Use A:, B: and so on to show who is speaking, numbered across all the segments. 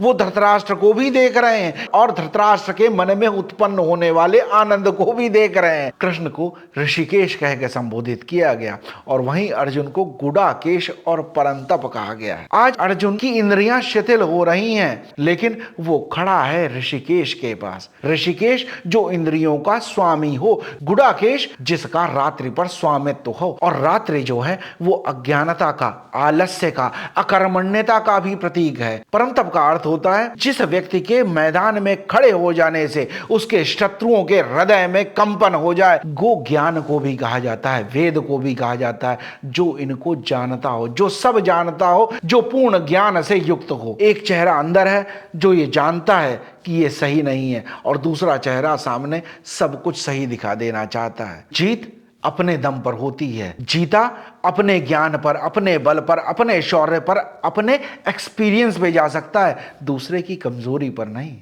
A: वो धृतराष्ट्र को भी देख रहे हैं और धृतराष्ट्र के मन में उत्पन्न होने वाले आनंद को भी देख रहे हैं। कृष्ण को ऋषिकेश कह के संबोधित किया गया और वहीं अर्जुन को गुडाकेश और परंतप कहा गया है। आज अर्जुन की इंद्रियां शिथिल हो रही हैं, लेकिन वो खड़ा है ऋषिकेश के पास। ऋषिकेश जो इंद्रियों का स्वामी हो, गुडाकेश जिसका रात्रि पर स्वामित्व हो। और रात्रि जो है वो अज्ञानता का, आलस्य का, अकर्मण्यता का भी प्रतीक है। परंतप का अर्थ होता है जिस व्यक्ति के मैदान में खड़े हो जाने से उसके शत्रुओं के हृदय में कंपन हो जाए। गो ज्ञान को भी कहा जाता है, वेद को भी कहा जाता है, जो इनको जानता हो, जो सब जानता हो, जो पूर्ण ज्ञान से युक्त हो। एक चेहरा अंदर है जो ये जानता है कि ये सही नहीं है और दूसरा चेहरा सामने सब कुछ सही दिखा देना चाहता है। जीत अपने दम पर होती है। जीता अपने ज्ञान पर, अपने बल पर, अपने शौर्य पर, अपने एक्सपीरियंस पे जा सकता है, दूसरे की कमजोरी पर नहीं।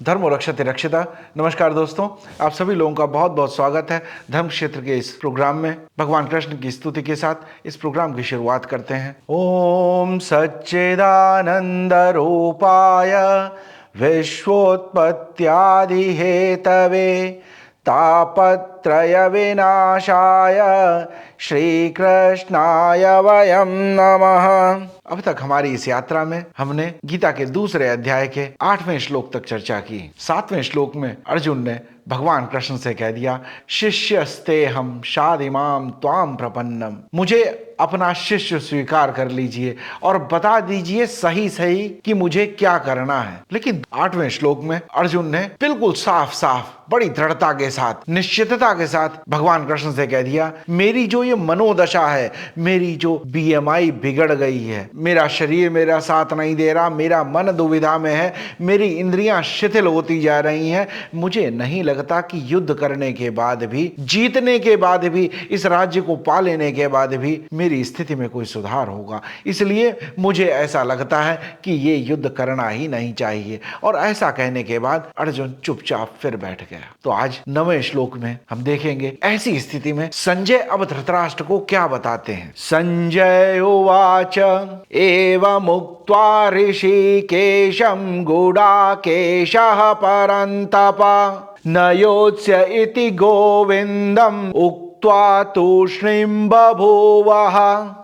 A: धर्म रक्षते रक्षिता। नमस्कार दोस्तों, आप सभी लोगों का बहुत बहुत स्वागत है धर्म क्षेत्र के इस प्रोग्राम में। भगवान कृष्ण की स्तुति के साथ इस प्रोग्राम की शुरुआत करते हैं। ओम सच्चिदानंद रूपाय विश्वोत्पत्त्यादि हेतवे तापत्रय विनाशाय श्री कृष्णाय वयं नमः। अब तक हमारी इस यात्रा में हमने गीता के दूसरे अध्याय के 8वें श्लोक तक चर्चा की। 7वें श्लोक में अर्जुन ने भगवान कृष्ण से कह दिया, शिष्यस्ते हम शादिमाम त्वाम प्रपन्नम। मुझे अपना शिष्य स्वीकार कर लीजिए और बता दीजिए सही सही कि मुझे क्या करना है। लेकिन 8वें श्लोक में अर्जुन ने बिल्कुल साफ साफ, बड़ी दृढ़ता के साथ, निश्चितता के साथ भगवान कृष्ण से कह दिया, मेरी जो ये मनोदशा है, मेरी जो बीएमआई बिगड़ गई है, मेरा शरीर मेरा साथ नहीं दे रहा, मेरा मन दुविधा में है, मेरी इंद्रियां शिथिल होती जा रही हैं। मुझे नहीं लगता कि युद्ध करने के बाद भी, जीतने के बाद भी, इस राज्य को पा लेने के बाद भी मेरी स्थिति में कोई सुधार होगा। इसलिए मुझे ऐसा लगता है कि ये युद्ध करना ही नहीं चाहिए। और ऐसा कहने के बाद अर्जुन चुपचाप फिर बैठ गया। तो आज 9वें श्लोक में हम देखेंगे ऐसी स्थिति में संजय अब धृतराष्ट्र को क्या बताते हैं। संजय उवाच एवं उक्त्वा ऋषिकेशं गुडाकेशः परन्तप न योत्स्य इति गोविंदम उक्त्वा तूष्णीं बभूवः।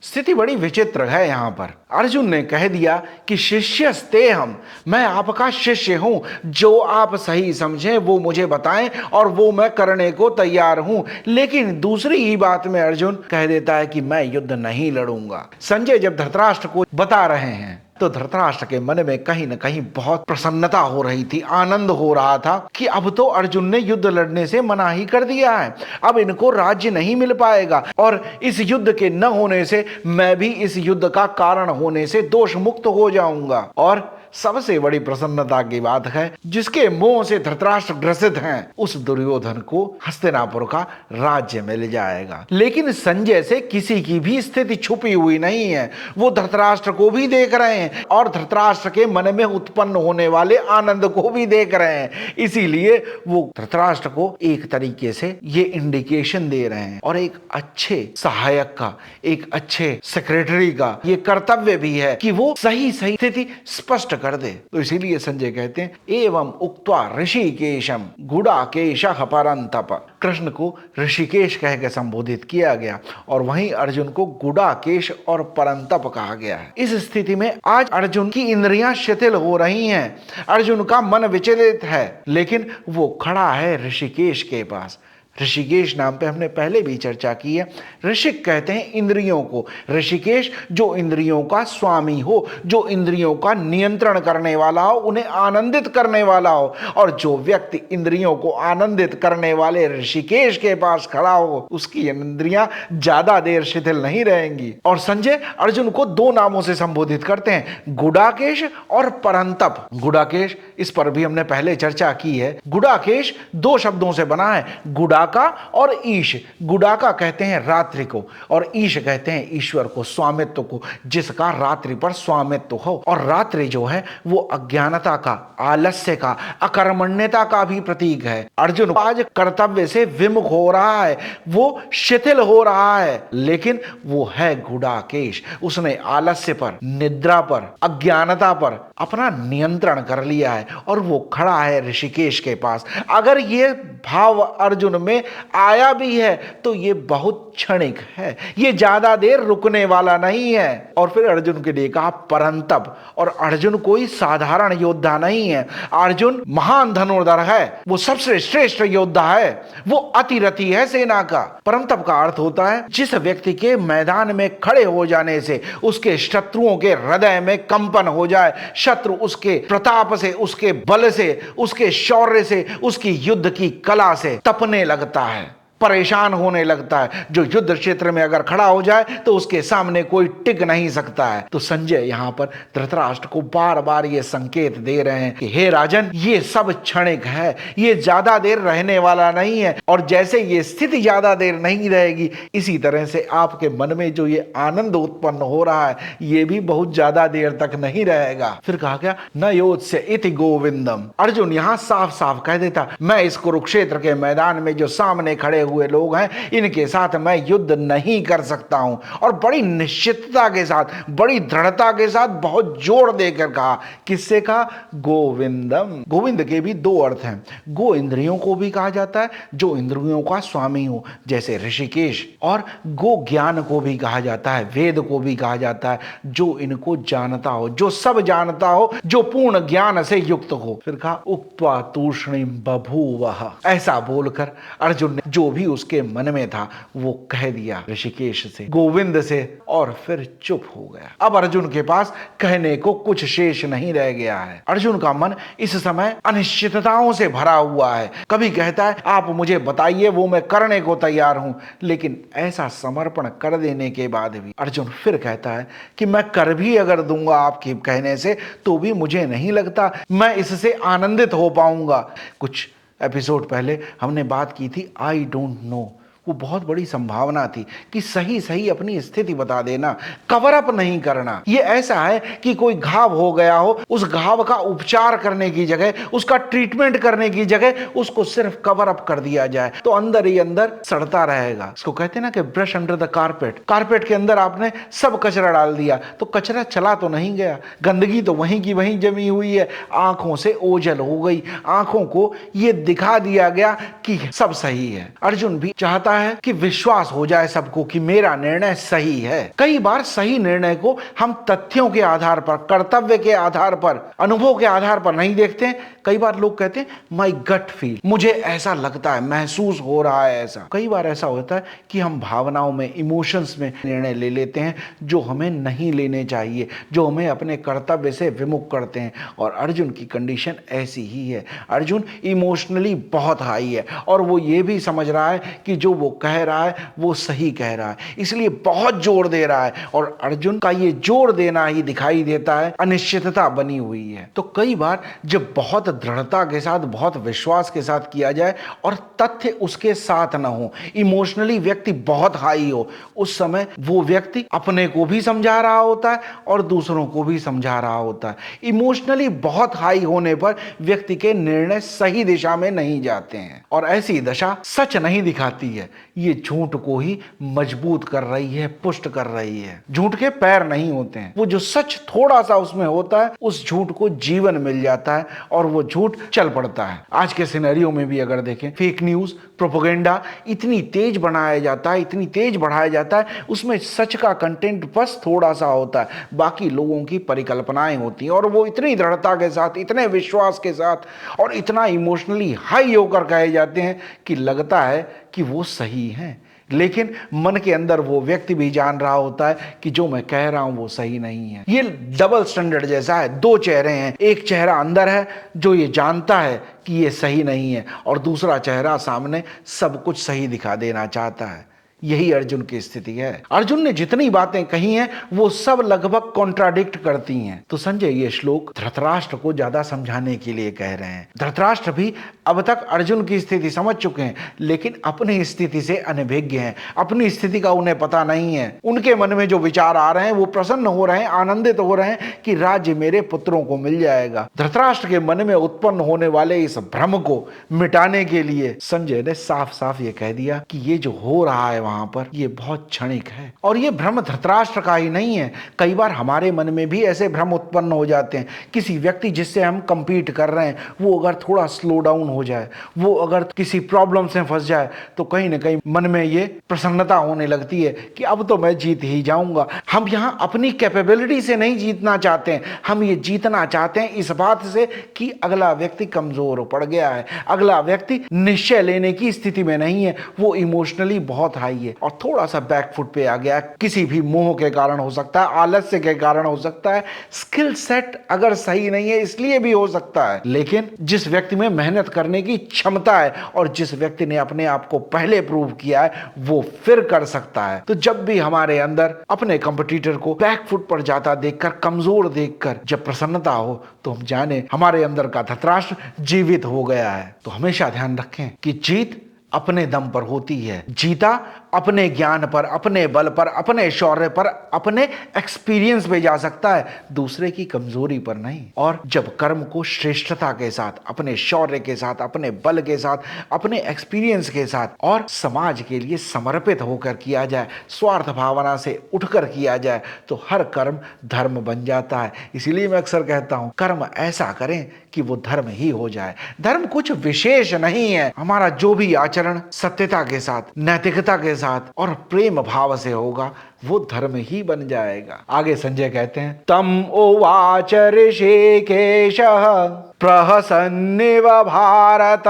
A: स्थिति बड़ी विचित्र है। यहाँ पर अर्जुन ने कह दिया कि शिष्यस्ते हम, मैं आपका शिष्य हूं, जो आप सही समझें वो मुझे बताएं और वो मैं करने को तैयार हूं। लेकिन दूसरी ही बात में अर्जुन कह देता है कि मैं युद्ध नहीं लड़ूंगा। संजय जब धृतराष्ट्र को बता रहे हैं तो धृतराष्ट्र के मन में कहीं न कहीं बहुत प्रसन्नता हो रही थी, आनंद हो रहा था कि अब तो अर्जुन ने युद्ध लड़ने से मना ही कर दिया है, अब इनको राज्य नहीं मिल पाएगा और इस युद्ध के न होने से मैं भी इस युद्ध का कारण होने से दोष मुक्त हो जाऊंगा। और सबसे बड़ी प्रसन्नता की बात है, जिसके मोह से धृतराष्ट्र ग्रसित हैं, उस दुर्योधन को हस्तिनापुर का राज्य मिल जाएगा। लेकिन संजय से किसी की भी स्थिति छुपी हुई नहीं है। वो धृतराष्ट्र को भी देख रहे हैं और धृतराष्ट्र के मन में उत्पन्न होने वाले आनंद को भी देख रहे हैं। इसीलिए वो धृतराष्ट्र को एक तरीके से ये इंडिकेशन दे रहे हैं और एक अच्छे सहायक का, एक अच्छे सेक्रेटरी का ये कर्तव्य भी है कि वो सही सही स्थिति स्पष्ट कर दे। तो इसीलिए संजय कहते हैं एवं उक्त्वा ऋषिकेशम गुडाकेशः परन्तप। कृष्ण को ऋषिकेश कह के संबोधित किया गया और वहीं अर्जुन को गुडाकेश और परंतप कहा गया है। इस स्थिति में आज अर्जुन की इंद्रियां शिथिल हो रही हैं, अर्जुन का मन विचलित है, लेकिन वो खड़ा है ऋषिकेश के पास। ऋषिकेश नाम पे हमने पहले भी चर्चा की है। ऋषिक कहते हैं इंद्रियों को, ऋषिकेश जो इंद्रियों का स्वामी हो, जो इंद्रियों का नियंत्रण करने वाला हो, उन्हें आनंदित करने वाला हो। और जो व्यक्ति इंद्रियों को आनंदित करने वाले ऋषिकेश के पास खड़ा हो, उसकी इंद्रियां ज्यादा देर शिथिल नहीं रहेंगी। और संजय अर्जुन को दो नामों से संबोधित करते हैं, गुडाकेश और परंतप। गुडाकेश, इस पर भी हमने पहले चर्चा की है। गुडाकेश दो शब्दों से बना है, गुडा गुडाका और ईश। गुडाका कहते हैं रात्रि को और ईश कहते हैं ईश्वर को, स्वामित्व को, जिसका रात्रि पर स्वामित्व हो। और रात्रि जो है वो अज्ञानता का, आलस्य का, अकर्मण्यता का भी प्रतीक है। अर्जुन आज कर्तव्य से विमुख हो रहा है, वो शिथिल हो रहा है, लेकिन वो है गुडाकेश। उसने आलस्य पर, निद्रा पर, अज्ञानता पर अपना नियंत्रण कर लिया है और वो खड़ा है ऋषिकेश के पास। अगर ये भाव अर्जुन में आया भी है तो ये बहुत क्षणिक है, ये ज्यादा देर रुकने वाला नहीं है। और फिर अर्जुन के लिए कहा परंतप। और अर्जुन कोई साधारण योद्धा नहीं है, अर्जुन महान धनुर्धर है, वो सबसे श्रेष्ठ योद्धा है, वो अतिरथी है सेना का। परंतप का अर्थ होता है जिस व्यक्ति के मैदान में खड़े हो जाने से उसके शत्रुओं के हृदय में कंपन हो जाए, शत्रु उसके प्रताप से, उसके बल से, उसके शौर्य से, उसकी युद्ध की कला से तपने लगता है, परेशान होने लगता है। जो युद्ध क्षेत्र में अगर खड़ा हो जाए तो उसके सामने कोई टिक नहीं सकता है। तो संजय यहां पर धृतराष्ट्र को बार बार ये संकेत दे रहे हैं कि हे राजन, ये सब क्षणिक है, ये ज्यादा देर रहने वाला नहीं है। और जैसे ये स्थिति ज्यादा देर नहीं रहेगी, इसी तरह से आपके मन में जो ये आनंद उत्पन्न हो रहा है ये भी बहुत ज्यादा देर तक नहीं रहेगा। फिर कहा गया न योत्स्य इति गोविंदम। अर्जुन यहां साफ साफ कह देता, मैं इस कुरुक्षेत्र के मैदान में जो सामने खड़े हुए लोग हैं इनके साथ मैं युद्ध नहीं कर सकता हूं। और बड़ी निश्चितता के साथ, बड़ी दृढ़ता के साथ, बहुत जोर देकर कहा। किससे कहा? गोविंदम। गोविंद के भी दो अर्थ हैं। गो इंद्रियों को भी कहा जाता है, जो इंद्रियों का स्वामी हो, जैसे ऋषिकेश। और गो ज्ञान को भी कहा जाता है, वेद को भी कहा जाता है, जो इनको जानता हो, जो सब जानता हो, जो पूर्ण ज्ञान से युक्त हो। फिर कहा उक्त्वा तूष्णीम बभूवः। ऐसा बोलकर अर्जुन ने जो भी उसके मन में था वो कह दिया ऋषिकेश से, गोविंद से, और फिर चुप हो गया। अब अर्जुन के पास कहने को कुछ शेष नहीं रह गया है। अर्जुन का मन इस समय अनिश्चितताओं से भरा हुआ है। कभी कहता है आप मुझे बताइए, वो मैं करने को तैयार हूं, लेकिन ऐसा समर्पण कर देने के बाद भी अर्जुन फिर कहता है कि मैं कर भी अगर दूंगा आपके कहने से तो भी मुझे नहीं लगता मैं इससे आनंदित हो पाऊंगा। कुछ एपिसोड पहले हमने बात की थी आई डोंट नो। वो बहुत बड़ी संभावना थी कि सही सही अपनी स्थिति बता देना, कवर अप नहीं करना। ये ऐसा है कि कोई घाव हो गया हो, उस घाव का उपचार करने की जगह, उसका ट्रीटमेंट करने की जगह उसको सिर्फ कवर अप कर दिया जाए तो अंदर ही अंदर सड़ता रहेगा। इसको कहते हैं ना कि brush under the carpet. Carpet के अंदर आपने सब कचरा डाल दिया तो कचरा चला तो नहीं गया, गंदगी तो वहीं की वहीं जमी हुई है, आंखों से ओझल हो गई, आंखों को ये दिखा दिया गया कि सब सही है। अर्जुन भी चाहता है कि विश्वास हो जाए सबको कि मेरा निर्णय सही है। कई बार सही निर्णय को हम तथ्यों के आधार पर, कर्तव्य के आधार पर, अनुभव के आधार पर नहीं देखते। कई बार लोग कहते हैं माई गट फील, मुझे ऐसा लगता है, महसूस हो रहा है ऐसा। कई बार ऐसा होता है कि हम भावनाओं में, इमोशंस में निर्णय ले लेते हैं जो हमें नहीं लेने चाहिए, जो हमें अपने कर्तव्य से विमुख करते हैं। और अर्जुन की कंडीशन ऐसी ही है। अर्जुन इमोशनली बहुत हाई है और वो ये भी समझ रहा है कि जो वो कह रहा है वो सही कह रहा है, इसलिए बहुत जोर दे रहा है। और अर्जुन का ये जोर देना ही दिखाई देता है अनिश्चितता बनी हुई है। तो कई बार जब बहुत दृढ़ता के साथ, बहुत विश्वास के साथ किया जाए और तथ्य उसके साथ ना हो, इमोशनली व्यक्ति बहुत हाई हो, उस समय वो व्यक्ति अपने को भी समझा रहा होता है और दूसरों को भी समझा रहा होता है। इमोशनली बहुत हाई होने पर व्यक्ति के निर्णय सही दिशा में नहीं जाते हैं और ऐसी दशा सच नहीं दिखाती है, ये झूठ को ही मजबूत कर रही है, पुष्ट कर रही है। झूठ के पैर नहीं होते हैं, वो जो सच थोड़ा सा उसमें होता है उस झूठ को जीवन मिल जाता है और वो झूठ चल पड़ता है। आज के सिनेरियो में भी अगर देखें, फेक न्यूज, प्रोपेगेंडा इतनी तेज बनाया जाता है, इतनी तेज बढ़ाया जाता है, उसमें सच का कंटेंट बस थोड़ा सा होता है, बाकी लोगों की परिकल्पनाएं होती हैं और वो इतनी दृढ़ता के साथ, इतने विश्वास के साथ और इतना इमोशनली हाई होकर कहे जाते हैं कि लगता है कि वो सही हैं। लेकिन मन के अंदर वो व्यक्ति भी जान रहा होता है कि जो मैं कह रहा हूं वो सही नहीं है। ये डबल स्टैंडर्ड जैसा है, दो चेहरे हैं। एक चेहरा अंदर है जो ये जानता है कि ये सही नहीं है और दूसरा चेहरा सामने सब कुछ सही दिखा देना चाहता है। यही अर्जुन की स्थिति है। अर्जुन ने जितनी बातें कही हैं वो सब लगभग कॉन्ट्राडिक्ट करती हैं। तो संजय ये श्लोक धृतराष्ट्र को ज्यादा समझाने के लिए कह रहे हैं। धृतराष्ट्र भी अब तक अर्जुन की स्थिति समझ चुके हैं, लेकिन अपनी स्थिति से अनभिज्ञ हैं। अपनी स्थिति का उन्हें पता नहीं है। उनके मन में जो विचार आ रहे हैं वो प्रसन्न हो रहे हैं, आनंदित हो रहे हैं कि राज्य मेरे पुत्रों को मिल जाएगा। धृतराष्ट्र के मन में उत्पन्न होने वाले इस भ्रम को मिटाने के लिए संजय ने साफ साफ ये कह दिया कि ये जो हो रहा है वहां पर ये बहुत क्षणिक है। और ये भ्रम धृतराष्ट्र का ही नहीं है, कई बार हमारे मन में भी ऐसे भ्रम उत्पन्न हो जाते हैं। किसी व्यक्ति जिससे हम कंपीट कर रहे हैं वो अगर थोड़ा स्लो डाउन हो जाए, वो अगर किसी प्रॉब्लम से फंस जाए, तो कहीं ना कहीं मन में ये प्रसन्नता होने लगती है कि अब तो मैं जीत ही जाऊंगा। हम यहाँ अपनी कैपेबिलिटी से नहीं जीतना चाहते हैं, हम ये जीतना चाहते हैं इस बात से कि अगला व्यक्ति कमजोर पड़ गया है, अगला व्यक्ति निश्चय लेने की स्थिति में नहीं है, वो इमोशनली बहुत हाई है और थोड़ा सा बैकफुट पे आ गया। किसी भी मोह के कारण हो सकता है, आलस्य के कारण हो सकता है, स्किल सेट अगर सही नहीं है इसलिए भी हो सकता है। लेकिन जिस व्यक्ति में मेहनत करने की क्षमता है और जिस व्यक्ति ने अपने आप को पहले प्रूव किया है वो फिर कर सकता है। तो जब भी हमारे अंदर अपने कंपटीटर को बैकफुट पर जाता देखकर, कमजोर देखकर जब प्रसन्नता हो, तो हम जाने हमारे अंदर का धृतराष्ट्र जीवित हो गया है। तो हमेशा ध्यान रखें कि जीत अपने दम पर होती है। जीता अपने ज्ञान पर, अपने बल पर, अपने शौर्य पर, अपने एक्सपीरियंस पे जा सकता है, दूसरे की कमजोरी पर नहीं। और जब कर्म को श्रेष्ठता के साथ, अपने शौर्य के साथ, अपने बल के साथ, अपने एक्सपीरियंस के साथ और समाज के लिए समर्पित होकर किया जाए, स्वार्थ भावना से उठकर किया जाए, तो हर कर्म धर्म बन जाता है। इसीलिए मैं अक्सर कहता हूं कर्म ऐसा करें कि वो धर्म ही हो जाए। धर्म कुछ विशेष नहीं है, हमारा जो भी आचरण सत्यता के साथ, नैतिकता के साथ और प्रेम भाव से होगा वो धर्म ही बन जाएगा। आगे संजय कहते हैं, तम उवाच ऋषिकेशः प्रहसन्निव भारत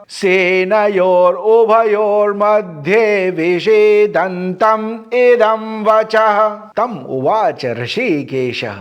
A: सेनयोर उभयोर्मध्ये विषेदन्तम् इदं वचः। तम उवाच ऋषिकेशः,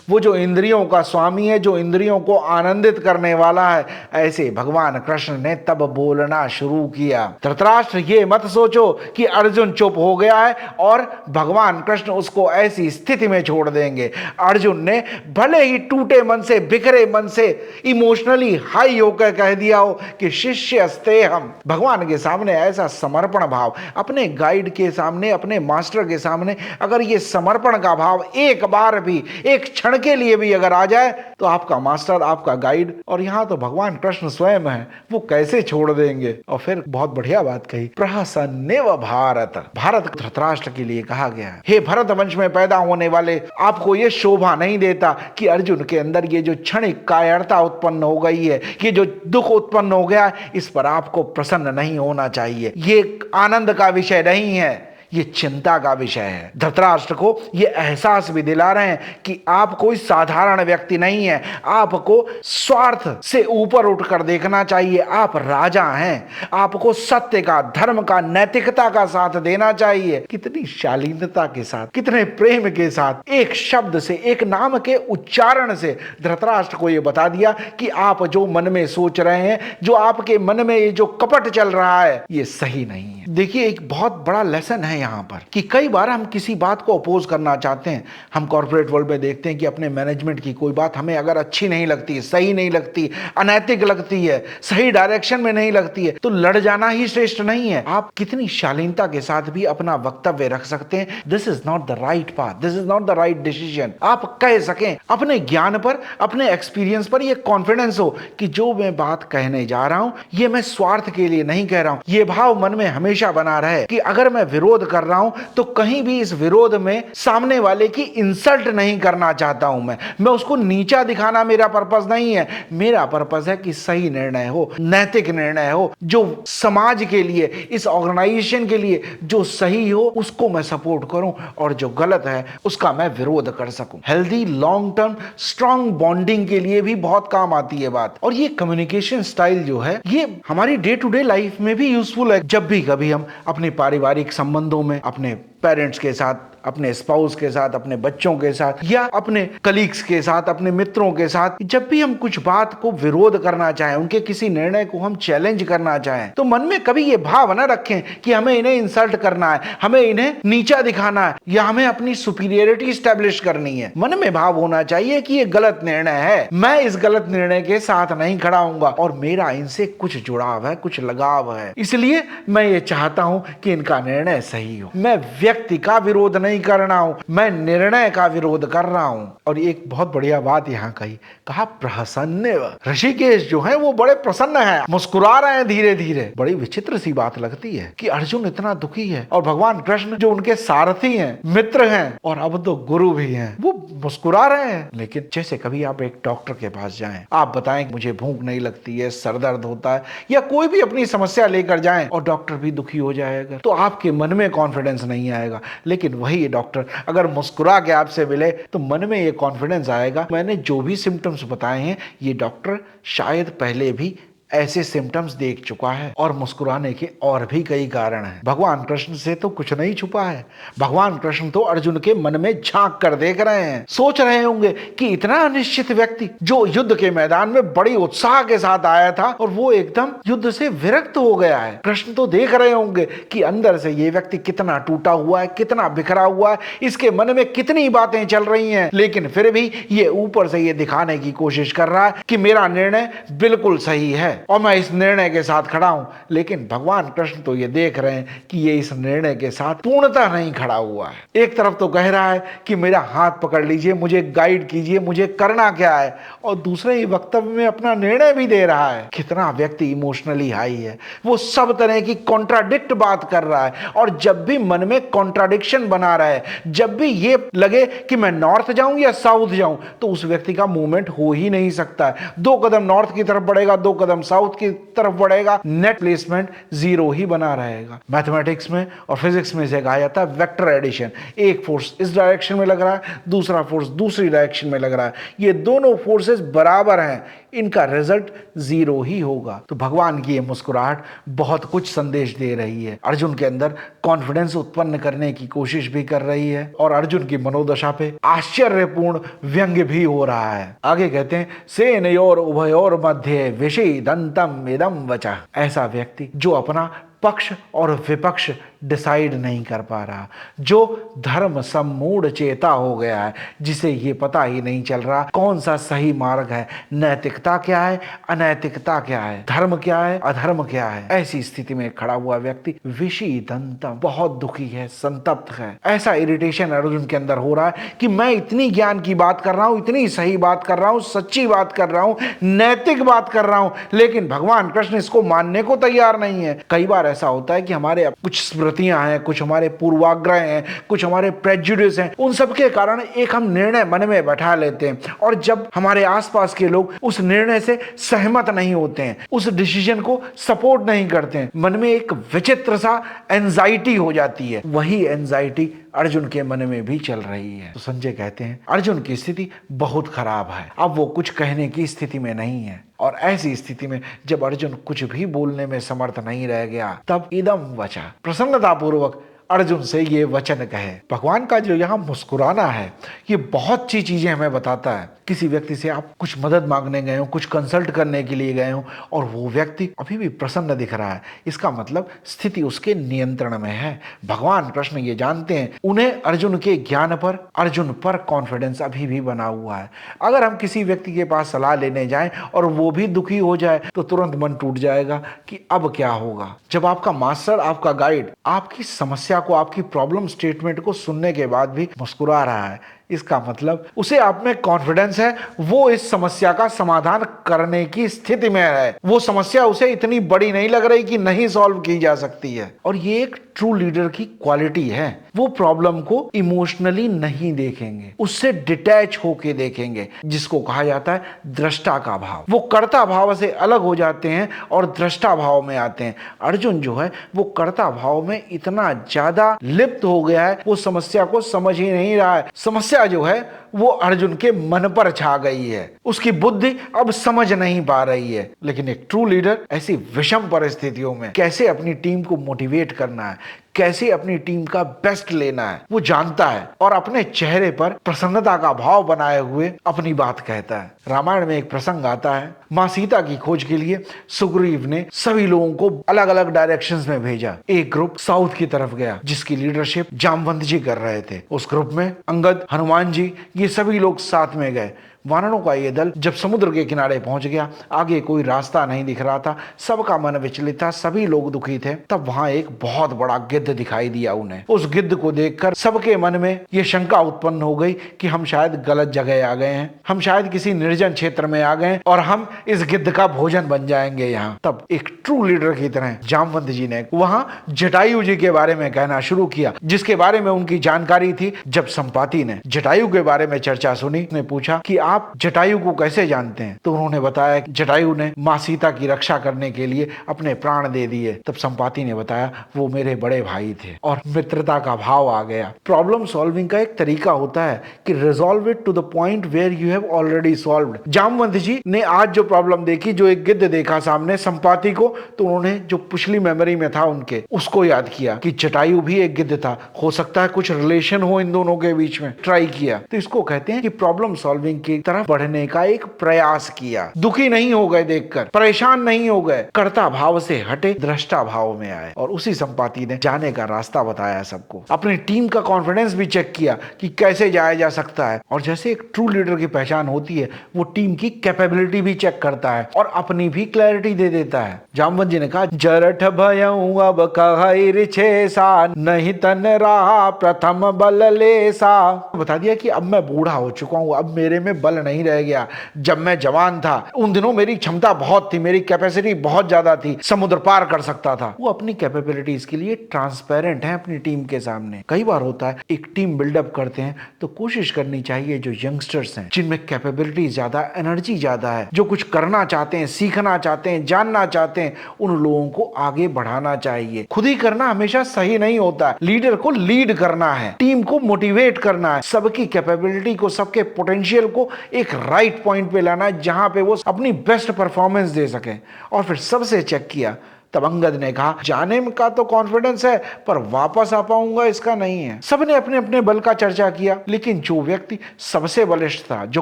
A: वो जो इंद्रियों का स्वामी है, जो इंद्रियों को आनंदित करने वाला है, ऐसे भगवान कृष्ण ने तब बोलना शुरू किया। धृतराष्ट्र ये मत सोचो कि अर्जुन चुप हो गया है और भगवान कृष्ण उसको ऐसी स्थिति में छोड़ देंगे। अर्जुन ने भले ही टूटे मन से, बिखरे मन से, इमोशनली हाई होकर कह दिया हो कि शिष्यस्ते हम, भगवान के सामने ऐसा समर्पण भाव, अपने गाइड के सामने, अपने मास्टर के सामने अगर ये समर्पण का भाव एक बार भी, एक क्षण के लिए भी अगर आ जाए, तो आपका मास्टर, आपका गाइड और यहां तो भगवान कृष्ण स्वयं है, वो कैसे छोड़ देंगे। और फिर बहुत बढ़िया बात कही, प्रहसन्नेव भारत। भारत धृतराष्ट्र के लिए कहा गया है। हे भरत वंश में पैदा होने वाले, आपको ये शोभा नहीं देता कि अर्जुन के अंदर ये जो क्षणिक कायरता उत्पन्न हो गई है, ये जो दुख उत्पन्न हो गया, इस पर आपको प्रसन्न नहीं होना चाहिए। ये आनंद का विषय नहीं है, ये चिंता का विषय है। धृतराष्ट्र को ये एहसास भी दिला रहे हैं कि आप कोई साधारण व्यक्ति नहीं है, आपको स्वार्थ से ऊपर उठकर देखना चाहिए। आप राजा हैं, आपको सत्य का, धर्म का, नैतिकता का साथ देना चाहिए। कितनी शालीनता के साथ, कितने प्रेम के साथ, एक शब्द से, एक नाम के उच्चारण से धृतराष्ट्र को यह बता दिया कि आप जो मन में सोच रहे हैं, जो आपके मन में ये जो कपट चल रहा है, ये सही नहीं है। देखिए, एक बहुत बड़ा लेसन है यहां पर कि कई बार हम किसी बात को अपोज करना चाहते हैं। हम कॉर्पोरेट वर्ल्ड में देखते हैं कि अपने मैनेजमेंट की कोई बात हमें अगर अच्छी नहीं लगती, सही नहीं लगती, अनैतिक लगती है, सही डायरेक्शन में नहीं लगती है, तो लड़ जाना ही श्रेष्ठ नहीं है। आप कितनी शालीनता के साथ भी अपना वक्तव्य रख सकते हैं, this is not the right path, this is not the right decision. आप कह सकें, अपने ज्ञान पर, अपने एक्सपीरियंस पर यह कॉन्फिडेंस हो कि जो मैं बात कहने जा रहा हूं ये मैं स्वार्थ के लिए नहीं कह रहा हूं। ये भाव मन में हमेशा बना रहे कि अगर मैं विरोध कर रहा हूं तो कहीं भी इस विरोध में सामने वाले की इंसल्ट नहीं करना चाहता हूं। मैं उसको नीचा दिखाना मेरा पर्पस नहीं है। मेरा पर्पस है कि सही निर्णय हो, नैतिक निर्णय हो, जो समाज के लिए, इस ऑर्गेनाइजेशन के लिए जो सही हो उसको मैं सपोर्ट करूं और जो गलत है उसका मैं विरोध कर सकूं। Healthy long term strong bonding के लिए भी बहुत काम आती है बात। और ये कम्युनिकेशन स्टाइल जो है ये हमारी डे टू डे लाइफ में भी यूजफुल है। जब भी कभी हम अपने पारिवारिक संबंधों में, अपने पेरेंट्स के साथ, अपने स्पाउस के साथ, अपने बच्चों के साथ, या अपने कलीग्स के साथ, अपने मित्रों के साथ, जब भी हम कुछ बात को विरोध करना चाहें, उनके किसी निर्णय को हम चैलेंज करना चाहें, तो मन में कभी ये भाव न रखें कि हमें इन्हें इंसल्ट करना है, हमें इन्हें नीचा दिखाना है, या हमें अपनी सुपीरियरिटी स्टैब्लिश करनी है। मन में भाव होना चाहिए कि ये गलत निर्णय है, मैं इस गलत निर्णय के साथ नहीं खड़ा हूंगा और मेरा इनसे कुछ जुड़ाव है, कुछ लगाव है, इसलिए मैं ये चाहता हूं कि इनका निर्णय सही हो। मैं व्यक्ति का विरोध नहीं कर रहा हूं, मैं निर्णय का विरोध कर रहा हूं। और एक बहुत बढ़िया बात यहां कहा प्रसन्न। ऋषिकेश जो है वो बड़े प्रसन्न है, मुस्कुरा रहे हैं धीरे धीरे। बड़ी विचित्र सी बात लगती है कि अर्जुन इतना दुखी है और भगवान कृष्ण जो उनके सारथी हैं, मित्र हैं और अब तो गुरु भी हैं, वो मुस्कुरा रहे हैं। लेकिन जैसे कभी आप एक डॉक्टर के पास जाएं, आप बताएं कि मुझे भूख नहीं लगती है, सर दर्द होता है, या कोई भी अपनी समस्या लेकर जाएं और डॉक्टर भी दुखी हो जाएगा, तो आपके मन में कॉन्फिडेंस नहीं आएगा। लेकिन वही डॉक्टर अगर मुस्कुरा के आपसे मिले तो मन में ये कॉन्फिडेंस आएगा, मैंने जो भी सिम्टम्स बताए हैं ये डॉक्टर शायद पहले भी ऐसे सिम्टम्स देख चुका है। और मुस्कुराने के और भी कई कारण हैं। भगवान कृष्ण से तो कुछ नहीं छुपा है। भगवान कृष्ण तो अर्जुन के मन में झांक कर देख रहे हैं, सोच रहे होंगे कि इतना अनिश्चित व्यक्ति जो युद्ध के मैदान में बड़ी उत्साह के साथ आया था और वो एकदम युद्ध से विरक्त हो गया है। कृष्ण तो देख रहे होंगे कि अंदर से ये व्यक्ति कितना टूटा हुआ है, कितना बिखरा हुआ है, इसके मन में कितनी बातें चल रही हैं, लेकिन फिर भी ये ऊपर से ये दिखाने की कोशिश कर रहा है कि मेरा निर्णय बिल्कुल सही है और मैं इस निर्णय के साथ खड़ा हूं। लेकिन भगवान कृष्ण तो ये देख रहे हैं कि ये इस निर्णय के साथ पूर्णतः नहीं खड़ा हुआ है। एक तरफ तो कह रहा है कि मेरा हाथ पकड़ लीजिए, मुझे गाइड कीजिए, मुझे करना क्या है, और दूसरे ही वक्तव्य में अपना निर्णय भी दे रहा है। कितना व्यक्ति इमोशनली हाई है, वो सब तरह की कॉन्ट्राडिक्ट बात कर रहा है। और जब भी मन में कॉन्ट्राडिक्शन बना रहा है, जब भी ये लगे कि मैं नॉर्थ जाऊं या साउथ जाऊं, तो उस व्यक्ति का मूवमेंट हो ही नहीं सकता। 2 कदम नॉर्थ की तरफ बढ़ेगा, 2 कदम साउथ की तरफ बढ़ेगा, नेट प्लेसमेंट 0 ही बना रहेगा। मैथमेटिक्स में और फिजिक्स में से कहा जाता है वेक्टर एडिशन। एक फोर्स इस डायरेक्शन में लग रहा है, दूसरा फोर्स दूसरी डायरेक्शन में लग रहा है, ये दोनों फोर्सेस बराबर हैं, इनका रिजल्ट 0 ही होगा। तो भगवान की ये मुस्कुराहट बहुत कुछ संदेश दे रही है। अर्जुन के अंदर कॉन्फिडेंस उत्पन्न करने की कोशिश भी कर रही है और अर्जुन की मनोदशा पे आश्चर्यपूर्ण व्यंग्य भी हो रहा है। आगे कहते हैं सेनयोर उभयोर मध्य विषेदंतम इदं वचः। ऐसा व्यक्ति जो अपना पक्ष और विपक्ष डिसाइड नहीं कर पा रहा, जो धर्म सम्मूढ़ चेता हो गया है, जिसे ये पता ही नहीं चल रहा कौन सा सही मार्ग है, नैतिकता क्या है, अनैतिकता क्या है, धर्म क्या है, अधर्म क्या है। ऐसी स्थिति में खड़ा हुआ व्यक्ति विषीदंतम, बहुत दुखी है, संतप्त है। ऐसा इरिटेशन अर्जुन के अंदर हो रहा है कि मैं इतनी ज्ञान की बात कर रहा हूं, इतनी सही बात कर रहा हूं, सच्ची बात कर रहा हूं, नैतिक बात कर रहा हूं, लेकिन भगवान कृष्ण इसको मानने को तैयार नहीं है। कई बार ऐसा होता है कि हमारे कुछ स्मृतियां हैं, कुछ हमारे पूर्वाग्रह हैं, कुछ हमारे प्रेजुडिस हैं, उन सब के कारण एक हम निर्णय मन में बैठा लेते हैं और जब हमारे आसपास के लोग उस निर्णय से सहमत नहीं होते हैं, उस डिसीजन को सपोर्ट नहीं करते हैं, मन में एक विचित्र सा एंजाइटी हो जाती है। वही एंजाइटी अर्जुन के मन में भी चल रही है। तो संजय कहते हैं अर्जुन की स्थिति बहुत खराब है, अब वो कुछ कहने की स्थिति में नहीं है। और ऐसी स्थिति में जब अर्जुन कुछ भी बोलने में समर्थ नहीं रह गया, तब इदं वचः, प्रसन्नतापूर्वक अर्जुन से ये वचन कहे। भगवान का जो यहाँ मुस्कुराना है, ये बहुत सी चीजें हमें बताता है। किसी व्यक्ति से आप कुछ मदद मांगने गए हो, कुछ कंसल्ट करने के लिए गए हो और वो व्यक्ति अभी भी प्रसन्न दिख रहा है, इसका मतलब स्थिति उसके नियंत्रण में है। भगवान कृष्ण ये जानते हैं, उन्हें अर्जुन के ज्ञान पर, अर्जुन पर कॉन्फिडेंस अभी भी बना हुआ है। अगर हम किसी व्यक्ति के पास सलाह लेने जाएं और वो भी दुखी हो जाए तो तुरंत मन टूट जाएगा कि अब क्या होगा। जब आपका मास्टर, आपका गाइड आपकी समस्या को, आपकी प्रॉब्लम स्टेटमेंट को सुनने के बाद भी मुस्कुरा रहा है, इसका मतलब उसे आप में कॉन्फिडेंस है, वो इस समस्या का समाधान करने की स्थिति में है। वो समस्या उसे इतनी बड़ी नहीं लग रही कि नहीं सॉल्व की जा सकती है। और ये एक ट्रू लीडर की क्वालिटी है। वो प्रॉब्लम को इमोशनली नहीं देखेंगे, उससे डिटैच होके देखेंगे, जिसको कहा जाता है दृष्टा का भाव। वो कर्ता भाव से अलग हो जाते हैं और दृष्टा भाव में आते हैं। अर्जुन जो है वो कर्ता भाव में इतना ज्यादा लिप्त हो गया है, वो समस्या को समझ ही नहीं रहा है। समस्या जो है वो अर्जुन के मन पर छा गई है, उसकी बुद्धि अब समझ नहीं पा रही है। लेकिन एक ट्रू लीडर ऐसी विषम परिस्थितियों में कैसे अपनी टीम को मोटिवेट करना है, कैसे अपनी टीम का बेस्ट लेना है वो जानता है और अपने चेहरे पर प्रसन्नता का भाव बनाए हुए अपनी बात कहता है। रामायण में एक प्रसंग आता है, मां सीता की खोज के लिए सुग्रीव ने सभी लोगों को अलग अलग डायरेक्शंस में भेजा। एक ग्रुप साउथ की तरफ गया जिसकी लीडरशिप जामवंत जी कर रहे थे। उस ग्रुप में अंगद, हनुमान जी, ये सभी लोग साथ में गए। वानरों का ये दल जब समुद्र के किनारे पहुंच गया, आगे कोई रास्ता नहीं दिख रहा था, सबका मन विचलित था, सभी लोग दुखी थे। तब वहां एक बहुत बड़ा गिद्ध दिखाई दिया उन्हें। उस गिद्ध को देखकर सबके मन में यह शंका उत्पन्न हो गई कि हम शायद गलत जगह आ गए हैं, हम शायद किसी निर्जन क्षेत्र में आ गए और हम इस गिद्ध का भोजन बन जाएंगे यहाँ। तब एक ट्रू लीडर की तरह जामवंत जी ने वहां जटायु जी के बारे में कहना शुरू किया, जिसके बारे में उनकी जानकारी थी। जब संपाति ने जटायु के बारे में चर्चा सुनी, उसने पूछा कि आप जटायु को कैसे जानते हैं? तो उन्होंने बताया कि जटायु ने मां सीता की रक्षा करने के लिए अपने प्राण दे दिए। तब संपाति ने बताया वो मेरे बड़े भाई थे और मित्रता का भाव आ गया। प्रॉब्लम सॉल्विंग का एक तरीका होता है कि resolve it to the point where you have already solved. Jamwant ji ने आज जो प्रॉब्लम देखी, जो एक गिद्ध देखा सामने संपाति को, तो उन्होंने जो पिछली मेमोरी में था उनके, उसको याद किया कि जटायु भी एक गिद्ध था, हो सकता है कुछ रिलेशन हो इन दोनों के बीच में। ट्राई किया। तो इसको कहते हैं कि प्रॉब्लम सॉल्विंग की तरफ बढ़ने का एक प्रयास किया। दुखी नहीं हो गए देखकर, परेशान नहीं हो गए, कर्ता भाव से हटे, दृष्टा भाव में आए। और उसी संपाति ने जाने का रास्ता बताया सबको। अपनी टीम का कॉन्फिडेंस भी चेक किया कि कैसे जाया जा सकता है। और जैसे एक ट्रू लीडर की पहचान होती है, वो टीम की कैपेबिलिटी भी चेक करता है और अपनी भी क्लैरिटी दे देता है। जामवंत जी ने कहा, जरठ भयऊ अब कहई रिछेसा, नहीं तन रहा प्रथम बल लेसा। बता दिया कि अब मैं बूढ़ा हो चुका हूं, अब मेरे में बल नहीं रह गया। जब मैं जवान था उन दिनों मेरी क्षमता बहुत थी, मेरी कैपेसिटी बहुत ज्यादा थी, समुद्र पार कर सकता था। वो अपनी कैपेबिलिटीज के लिए ट्रांसपेरेंट है अपनी टीम के सामने। कई बार होता है एक टीम बिल्डअप करते हैं तो कोशिश करनी चाहिए जो यंगस्टर्स हैं, जिनमें कैपेबिलिटी ज्यादा, एनर्जी ज्यादा है, जो कुछ करना चाहते हैं, सीखना चाहते हैं, जानना चाहते हैं, उन लोगों को आगे बढ़ाना चाहिए। खुद ही करना हमेशा सही नहीं होता। लीडर को लीड करना है, टीम को मोटिवेट करना है, सबकी कैपेबिलिटी को, सबके पोटेंशियल को एक राइट पॉइंट पे लाना है जहां पे वो अपनी बेस्ट परफॉर्मेंस दे सके। और फिर सबसे चेक किया। तब अंगद ने कहा, जाने का तो कॉन्फिडेंस है पर वापस आ पाऊंगा इसका नहीं है। सबने अपने अपने बल का चर्चा किया, लेकिन जो व्यक्ति सबसे बलिष्ठ था, जो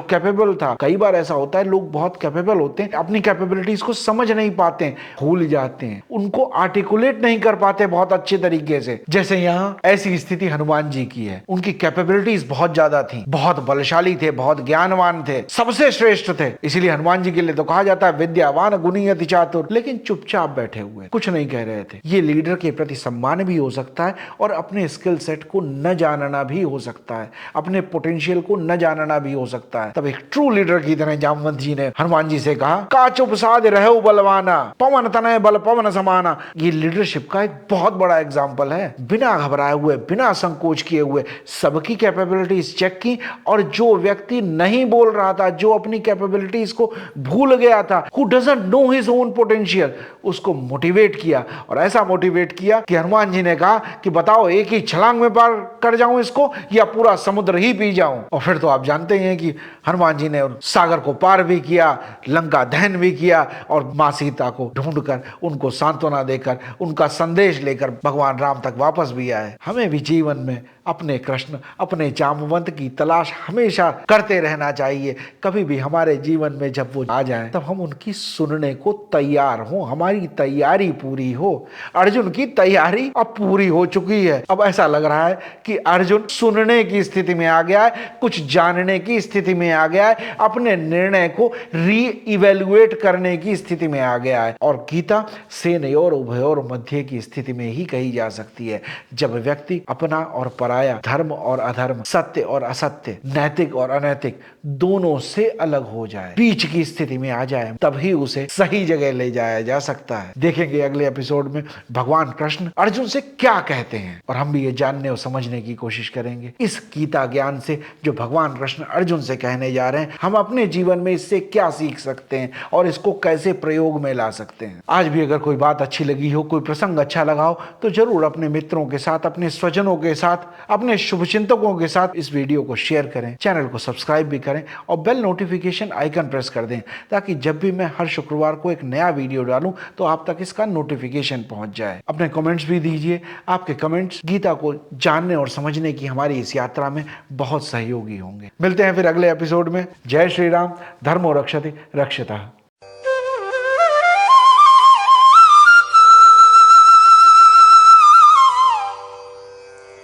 A: कैपेबल था, कई बार ऐसा होता है लोग बहुत कैपेबल होते हैं, अपनी कैपेबिलिटीज को समझ नहीं पाते, भूल जाते हैं, उनको आर्टिकुलेट नहीं कर पाते बहुत अच्छे तरीके से। जैसे यहाँ ऐसी स्थिति हनुमान जी की है। उनकी कैपेबिलिटीज बहुत ज्यादा थी, बहुत बलशाली थे, बहुत ज्ञानवान थे, सबसे श्रेष्ठ थे। इसीलिए हनुमान जी के लिए तो कहा जाता है विद्यावान गुणी अति चातुर, लेकिन चुपचाप बैठे हुए, कुछ नहीं कह रहे थे। ये लीडर के प्रति सम्मान भी हो सकता है और अपने स्किल सेट को न जानना भी हो सकता है, अपने पोटेंशियल को न जानना भी हो सकता है। तब एक ट्रू लीडर की तरह जामवंत जी ने हनुमान जी से कहा, का चुप साध रहो बलवाना, पवन तनय बल पवन समाना। ये लीडरशिप का एक बहुत बड़ा एग्जाम्पल है। बिना घबराए हुए, बिना संकोच किए हुए सबकी कैपेबिलिटीज चेक की, और जो व्यक्ति नहीं बोल रहा था, जो अपनी कैपेबिलिटीज को भूल गया था, who doesn't know his own potential, उसको मोटिवेट किया। और ऐसा मोटिवेट किया कि हनुमान जी ने कहा कि बताओ एक ही छलांग में पार कर जाऊं इसको या पूरा समुद्र ही पी जाऊं। और फिर तो आप जानते हैं कि हनुमान जी ने सागर को पार भी किया, लंका दहन भी किया और मां सीता को ढूंढकर, उनको सांत्वना देकर, उनका संदेश लेकर भगवान राम तक वापस भी आए। हमें भी जीवन में अपने कृष्ण, अपने जामवंत की तलाश हमेशा करते रहना चाहिए। कभी भी हमारे जीवन में जब वो आ जाए तब हम उनकी सुनने को तैयार हो, हमारी तैयारी पूरी हो। अर्जुन की तैयारी अब पूरी हो चुकी है। अब ऐसा लग रहा है कि अर्जुन सुनने की स्थिति में आ गया है, कुछ जानने की स्थिति में आ गया है, अपने निर्णय को रीइवैल्यूएट करने की स्थिति में आ गया है। और गीता सेनयोर उभयोर मध्य की स्थिति में ही कही जा सकती है। जब व्यक्ति अपना और पराया, धर्म और अधर्म, सत्य और असत्य, नैतिक और अनैतिक दोनों से अलग हो जाए, बीच की स्थिति में आ जाए, तभी उसे सही जगह ले जाया जा सकता है। देखेंगे अगले एपिसोड में भगवान कृष्ण अर्जुन से क्या कहते हैं और हम भी ये जानने और समझने की कोशिश करेंगे। इस गीता ज्ञान से जो भगवान कृष्ण अर्जुन से कहने जा रहे हैं, हम अपने जीवन में इससे क्या सीख सकते हैं और इसको कैसे प्रयोग में ला सकते हैं। आज भी अगर कोई बात अच्छी लगी हो, कोई प्रसंग अच्छा लगा हो, तो जरूर अपने मित्रों के साथ, अपने स्वजनों के साथ, अपने शुभचिंतकों के साथ इस वीडियो को शेयर करें, चैनल को सब्सक्राइब भी करें और बेल नोटिफिकेशन आइकन प्रेस कर दें, ताकि जब भी मैं हर शुक्रवार को एक नया वीडियो डालूं तो आप तक इसका नोटिफिकेशन पहुंच जाए। अपने कमेंट्स भी दीजिए, आपके कमेंट्स गीता को जानने और समझने की हमारी इस यात्रा में बहुत सहयोगी होंगे। मिलते हैं फिर अगले एपिसोड में। जय श्री राम। धर्मो रक्षति रक्षितः।